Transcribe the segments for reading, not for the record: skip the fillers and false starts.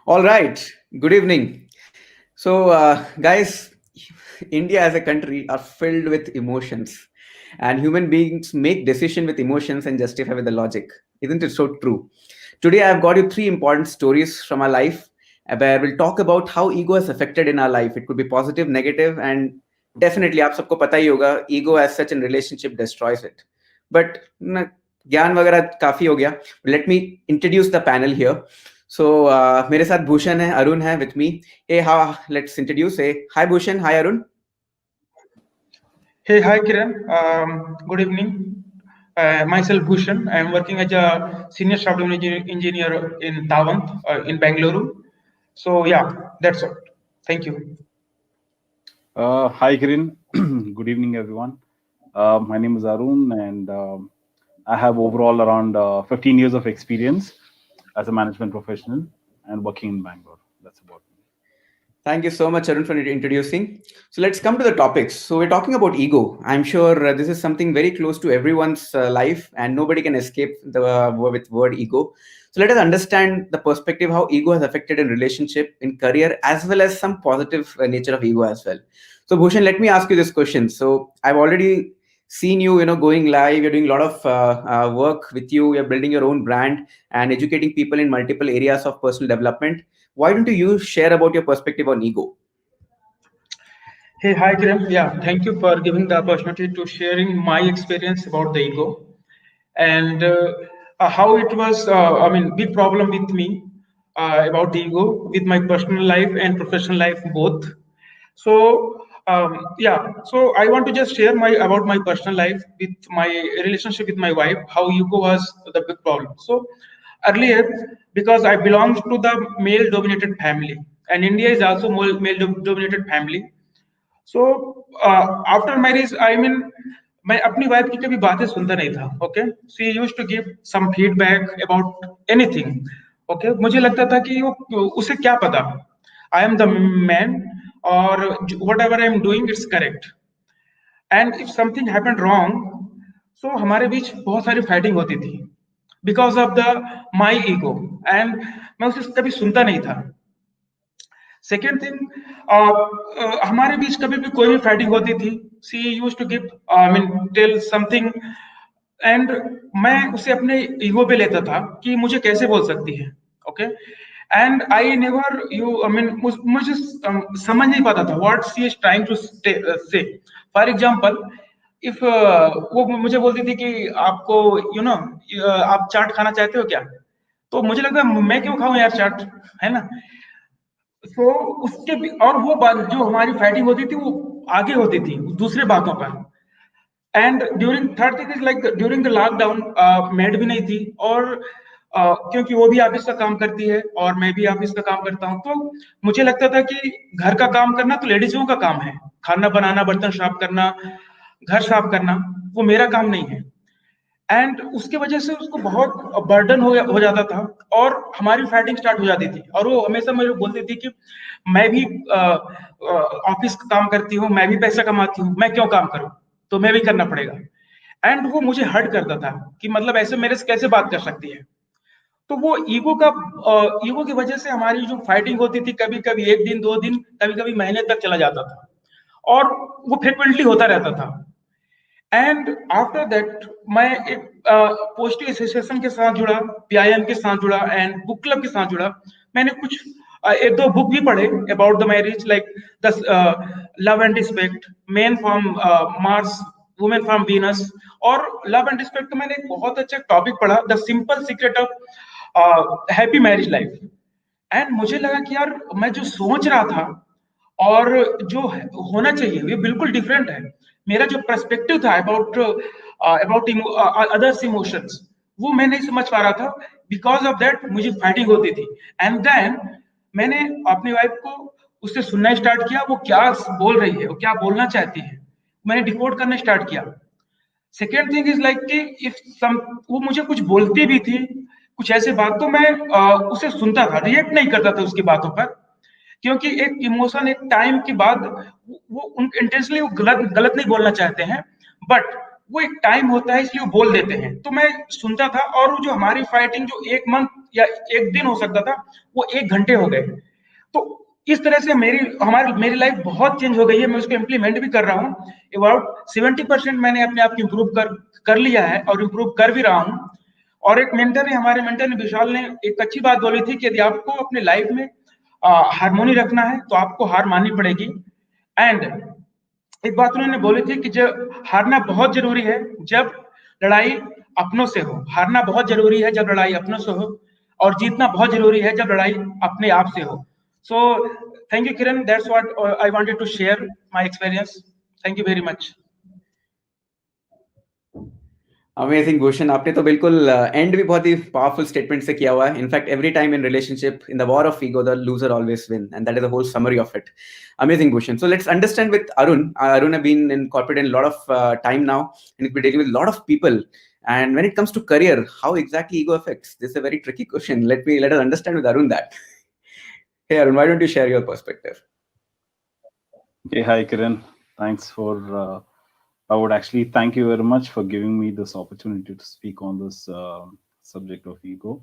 All right. Good evening. Guys, India as a country are filled with emotions, and human beings make decision with emotions and justify with the logic. Isn't it so true? Today, I've got you three important stories from our life where we'll talk about how ego is affected in our life. It could be positive, negative, and definitely, आप सबको पता ही होगा, ego as such in relationship destroys it. But ज्ञान वगैरह काफी हो गया. Let me introduce the panel here. मेरे साथ भूषण है, अरुण है with me. Hey, let's introduce. Hey, hi Bhushan, hi Arun. Hey, hi Kiran. Good evening. Myself Bhushan. I am working as a senior software engineer in Tawant in Bangalore. So yeah, that's all. Thank you. Hi Kiran. Good evening everyone. My name is Arun and I have overall around 15 years of experience as a management professional and working in Bangalore. That's about me. Thank you so much, Arun, for introducing. So let's come to the topics. So we're talking about ego. I'm sure this is something very close to everyone's life, and nobody can escape with word ego. So let us understand the perspective how ego has affected in relationship, in career, as well as some positive nature of ego as well. So Bhushan, let me ask you this question. So I've already seen you, going live. You're doing a lot of work with you. You're building your own brand and educating people in multiple areas of personal development. Why don't you share about your perspective on ego? Hey, hi Kiran. Yeah, thank you for giving the opportunity to sharing my experience about the ego and how it was. Big problem with me about the ego with my personal life and professional life both. So I want to just share my about my personal life with my relationship with my wife. How ego was the big problem. So earlier, because I belonged to the male-dominated family, and India is also male-dominated family. So after marriage, I mean, मैं अपनी wife की कभी बातें सुनता नहीं था. Okay, she used to give some feedback about anything. Okay, मुझे लगता था कि वो उसे क्या पता. आई एम द मैन और whatever I am doing it's correct. And if something happened wrong, so हमारे बीच बहुत सारी फाइटिंग होती थी because of the my ego. And मैं उसे कभी सुनता नहीं था. सेकेंड थिंग, हमारे बीच कभी भी कोई भी फाइटिंग होती थी, she used to give I mean tell something, and मैं उसे अपने ईगो पे लेता था कि मुझे कैसे बोल सकती है. Okay, and I never you I mean मुझे समझ नहीं पाता था what she is trying to say. For example, if वो मुझे बोलती थी कि आपको आप चाट खाना चाहते हो क्या, तो मुझे लगता मैं क्यों खाऊं यार चाट, है ना. तो उसके भी, और वो बात जो हमारी फाइटिंग होती थी वो आगे होती थी दूसरे बातों पर. And during third thing is like during the lockdown, made भी नहीं थी, और क्योंकि वो भी ऑफिस का काम करती है और मैं भी ऑफिस का काम करता हूँ, तो मुझे लगता था कि घर का काम करना तो लेडीजों का काम है. खाना बनाना, बर्तन साफ करना, घर साफ करना, वो मेरा काम नहीं है. एंड उसके वजह से उसको बहुत बर्डन हो जाता था और हमारी फाइटिंग स्टार्ट हो जाती थी. और वो हमेशा मुझे बोलती थी कि मैं भी ऑफिस का काम करती हूँ, मैं भी पैसा कमाती हूँ, मैं क्यों काम करूँ, तो मैं भी करना पड़ेगा. एंड वो मुझे हर्ट करता था कि मतलब ऐसे मेरे से कैसे बात कर सकती है. तो वो ईगो की वजह से हमारी जो फाइटिंग होती थी, कभी कभी एक दिन, 2 दिन, कभी कभी महीने तक चला जाता था, और वो फ्रिक्वेंटली होता रहता था. एंड आफ्टर दैट मैं एक पोस्टिंग एसोसिएशन के साथ जुड़ा, पीआईएम के साथ जुड़ा एंड बुक क्लब के साथ जुड़ा. मैंने कुछ एक दो बुक भी पढ़े about the marriage, like the love and respect, main from Mars, women from Venus. और लव एंड रिस्पेक्ट का मैंने एक बहुत अच्छा टॉपिक पढ़ा, the simple secret of happy marriage life. And मुझे लगा कि यार मैं जो सोच रहा था और जो होना चाहिए ये बिल्कुल डिफरेंट है. मेरा जो पर्सपेक्टिव था अबाउट अदर्स इमोशंस, वो मैं नहीं समझ पा रहा था. बिकॉज ऑफ दैट मुझे फाइटिंग होती थी. एंड देन मैंने अपनी वाइफ को उससे सुनना स्टार्ट किया, वो क्या बोल रही है, वो क्या बोलना चाहती है, मैंने डिकोड करना स्टार्ट किया. सेकेंड थिंग इज लाइक कि इफ वो मुझे कुछ बोलती भी थी, कुछ ऐसे बात, तो मैं उसे सुनता था, रिएक्ट नहीं करता था उसकी बातों पर. क्योंकि एक इमोशन एक टाइम के बाद वो इंटेंशनली वो गलत नहीं बोलना चाहते हैं, बट वो एक टाइम होता है, इसलिए वो बोल देते हैं। तो मैं सुनता था, और वो जो हमारी फाइटिंग जो 1 मंथ या 1 दिन हो सकता था, वो 1 घंटे हो गए। तो इस तरह से मेरी लाइफ बहुत चेंज हो गई है। मैं उसको इम्प्लीमेंट भी कर रहा हूँ। अबाउट 70% मैंने अपने आप को इम्प्रूव कर लिया है, और इम्प्रूव कर भी रहा हूँ। और एक मेंटर ने, हमारे मेंटर ने, विशाल ने, एक अच्छी बात बोली थी कि यदि आपको अपने लाइफ में हारमोनी रखना है तो आपको हार माननी पड़ेगी। एंड एक बात उन्होंने बोली थी कि जब हारना बहुत जरूरी है जब लड़ाई अपनों से हो, हारना बहुत जरूरी है जब लड़ाई अपनों से हो, और जीतना बहुत जरूरी है जब लड़ाई अपने आप से हो। So thank you Kiran, that's what I wanted to share my experience. Thank you very much. Amazing Bhushan, आपने तो बिल्कुल एंड भी बहुत ही पावरफुल स्टेटमेंट से किया हुआ है. In fact every time in relationship, in the war of ego, the loser always win, and that is the whole summary of it. Amazing, Bhushan. So let's understand with Arun. Arun have been in corporate in a lot of time now, and he's been dealing with a lot of people. And when it comes to career, how exactly ego affects? This is a very tricky question. Let us understand with Arun that. Hey Arun, why don't you share your perspective? Hey, hi Kiran. Thanks for. I would actually thank you very much for giving me this opportunity to speak on this subject of ego,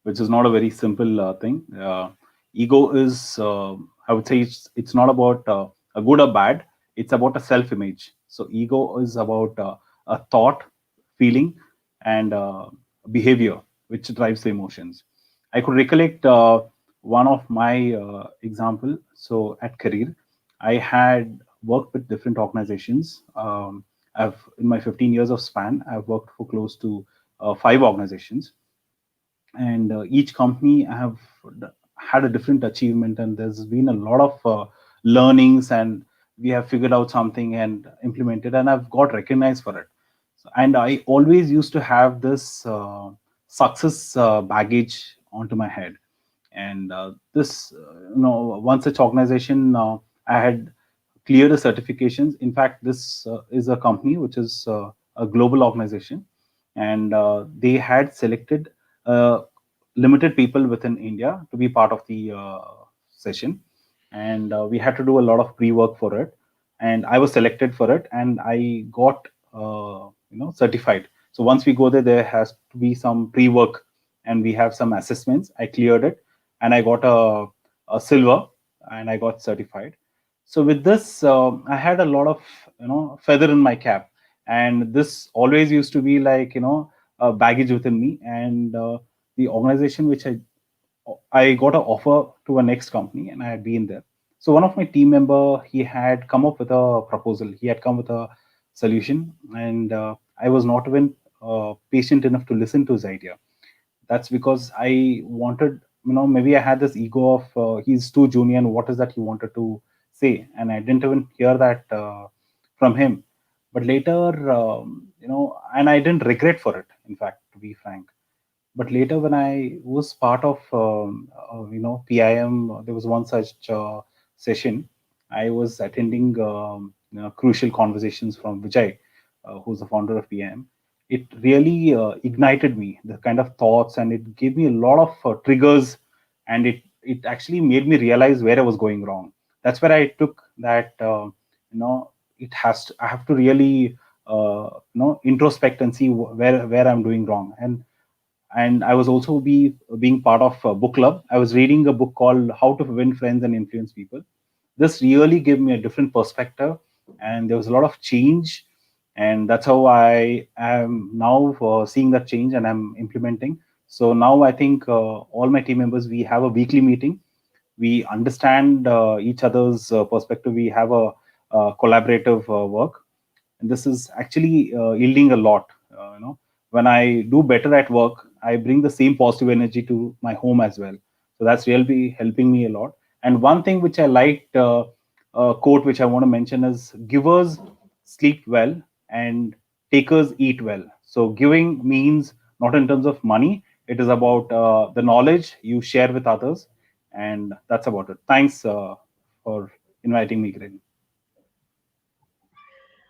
which is not a very simple thing. Ego is, I would say, it's not about a good or bad. It's about a self-image. So ego is about a thought, feeling, and behavior which drives the emotions. I could recollect one of my example. So at career, I had worked with different organizations. I've in my 15 years of span, I've worked for close to 5 organizations, and each company I have had a different achievement, and there's been a lot of learnings, and we have figured out something and implemented, and I've got recognized for it. And I always used to have this success baggage onto my head. And this one such organization, I had cleared the certifications. In fact, this is a company which is a global organization, and they had selected limited people within India to be part of the session, and we had to do a lot of pre-work for it, and I was selected for it, and I got certified. So once we go there, there has to be some pre-work, and we have some assessments. I cleared it, and I got a silver, and I got certified. So with this, I had a lot of feather in my cap, and this always used to be like a baggage within me. And the organization which I got an offer to a next company, and I had been there. So one of my team member, he had come up with a proposal. He had come with a solution, and I was not even patient enough to listen to his idea. That's because I wanted, maybe I had this ego of he's too junior, and what is that he wanted to say, and I didn't even hear that from him. But later, and I didn't regret for it. In fact, to be frank, but later when I was part of PIM, there was one such session. I was attending crucial conversations from Vijay, who's the founder of PIM. It really ignited me, the kind of thoughts, and it gave me a lot of triggers, and it actually made me realize where I was going wrong. That's where I took that I have to really introspect and see where I'm doing wrong. And I was also being part of a book club. I was reading a book called How to Win Friends and Influence People. This really gave me a different perspective, and there was a lot of change, and that's how I am now seeing that change, and I'm implementing. So now I think all my team members, we have a weekly meeting. We understand each other's perspective. We have a collaborative work, and this is actually yielding a lot. When I do better at work, I bring the same positive energy to my home as well. So that's really helping me a lot. And one thing which I liked, quote which I want to mention is: "Givers sleep well, and takers eat well." So giving means not in terms of money; it is about the knowledge you share with others, and that's about it. Thanks for inviting me, Greg.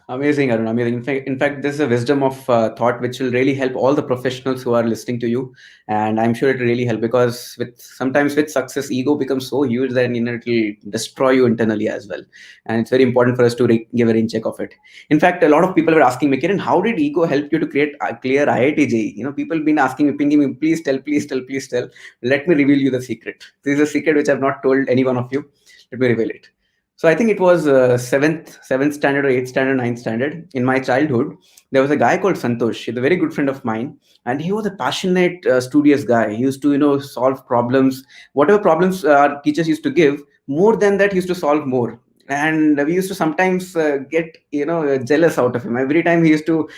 Amazing, Arun. Amazing. In fact, this is a wisdom of thought which will really help all the professionals who are listening to you, and I'm sure it will really help because sometimes with success, ego becomes so huge that it will destroy you internally as well, and it's very important for us to give a rain check of it. In fact, a lot of people were asking me, Kiran, how did ego help you to create a clear IIT JEE? People been asking me, pinging me, please tell, please tell, please tell. Let me reveal you the secret. This is a secret which I've not told any one of you. Let me reveal it. So I think it was seventh standard or eighth standard, ninth standard. In my childhood, there was a guy called Santosh. He's a very good friend of mine, and he was a passionate, studious guy. He used to, solve problems, whatever problems our teachers used to give. More than that, he used to solve more. And we used to sometimes get, jealous out of him. Every time he used to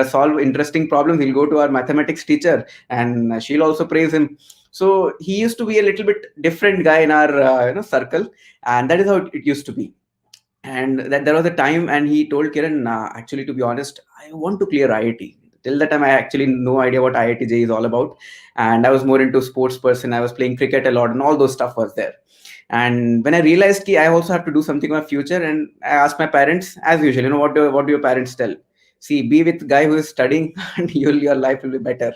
solve interesting problems, he'll go to our mathematics teacher, and she'll also praise him. So he used to be a little bit different guy in our circle, and that is how it used to be. And that there was a time, and he told Kiran, actually, to be honest, I want to clear IIT. Till that time, I actually no idea what IIT J is all about, and I was more into sports person. I was playing cricket a lot, and all those stuff was there. And when I realized that I also have to do something in my future, and I asked my parents, as usual, what do your parents tell? See, be with guy who is studying, and your life will be better.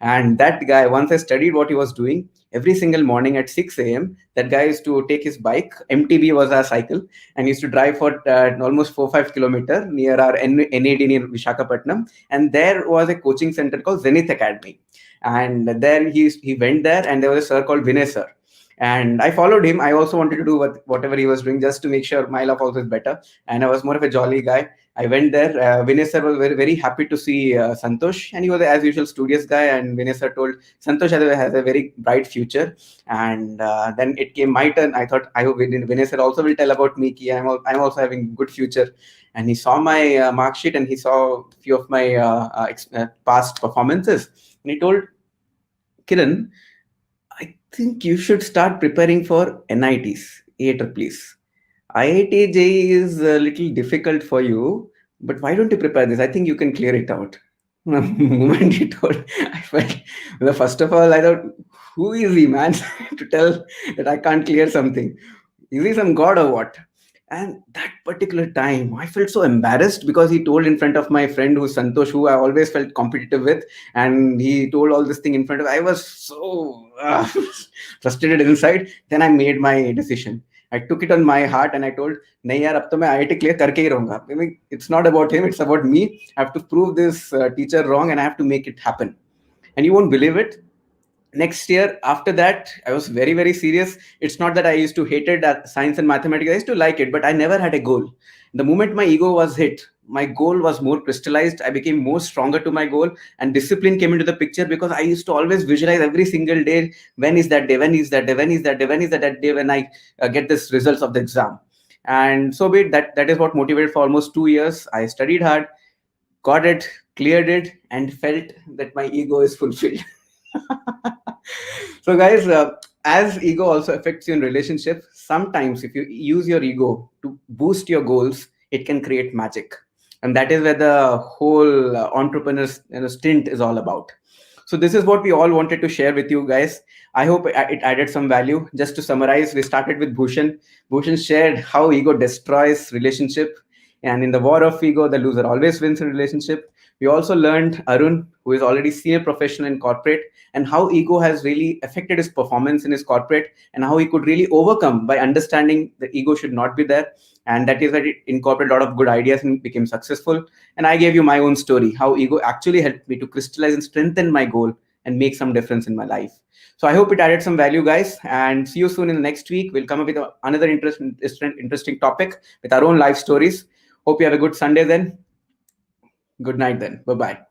And that guy, once I studied what he was doing, every single morning at 6 a.m., that guy used to take his bike. MTB was our cycle, and he used to drive for almost 4-5 kilometers near our NAD near Vishakhapatnam. And there was a coaching center called Zenith Academy. And there he went there, and there was a sir called Vinay sir. And I followed him. I also wanted to do whatever he was doing just to make sure my life also is better. And I was more of a jolly guy. I went there. Vinay sir was very, very happy to see Santosh, and he was, as usual, studious guy. And Vinay sir told Santosh has a very bright future. And then it came my turn. I thought, I hope Vinay sir also will tell about me. I'm also having good future. And he saw my mark sheet, and he saw a few of my past performances. And he told, Kiran, I think you should start preparing for NITs, AIEEE. IIT JEE is a little difficult for you, but why don't you prepare this? I think you can clear it out. The moment he told, I felt, well, first of all, I thought, who is he, man, to tell that I can't clear something? Is he some god or what? And that particular time, I felt so embarrassed because he told in front of my friend who's Santosh, who I always felt competitive with, and he told all this thing in front of. I was so frustrated inside. Then I made my decision. I took it on my heart and I told, "Nahi yaar, ab to main IIT clear karke hi rahunga." I mean, it's not about him; it's about me. I have to prove this teacher wrong, and I have to make it happen. And you won't believe it. Next year after that, I was very, very serious. It's not that I used to hated science and mathematics. I used to like it, but I never had a goal. The moment my ego was hit, my goal was more crystallized. I became more stronger to my goal, and discipline came into the picture because I used to always visualize every single day, when is that day, when is that day, when is that day, when is that day when I get this results of the exam. And so be it. That is what motivated for almost 2 years. I studied hard, got it, cleared it, and felt that my ego is fulfilled. So guys, as ego also affects you in relationship, sometimes if you use your ego to boost your goals, it can create magic. And that is where the whole entrepreneur's stint is all about. So this is what we all wanted to share with you guys. I hope it added some value. Just to summarize, we started with Bhushan. Bhushan shared how ego destroys relationship, and in the war of ego, the loser always wins in relationship. We also learned Arun, who is already senior professional in corporate, and how ego has really affected his performance in his corporate, and how he could really overcome by understanding that ego should not be there. And that is that it incorporated a lot of good ideas and became successful. And I gave you my own story, how ego actually helped me to crystallize and strengthen my goal and make some difference in my life. So I hope it added some value, guys, and see you soon in the next week. We'll come up with another interesting topic with our own life stories. Hope you have a good Sunday then. Good night then. Bye-bye.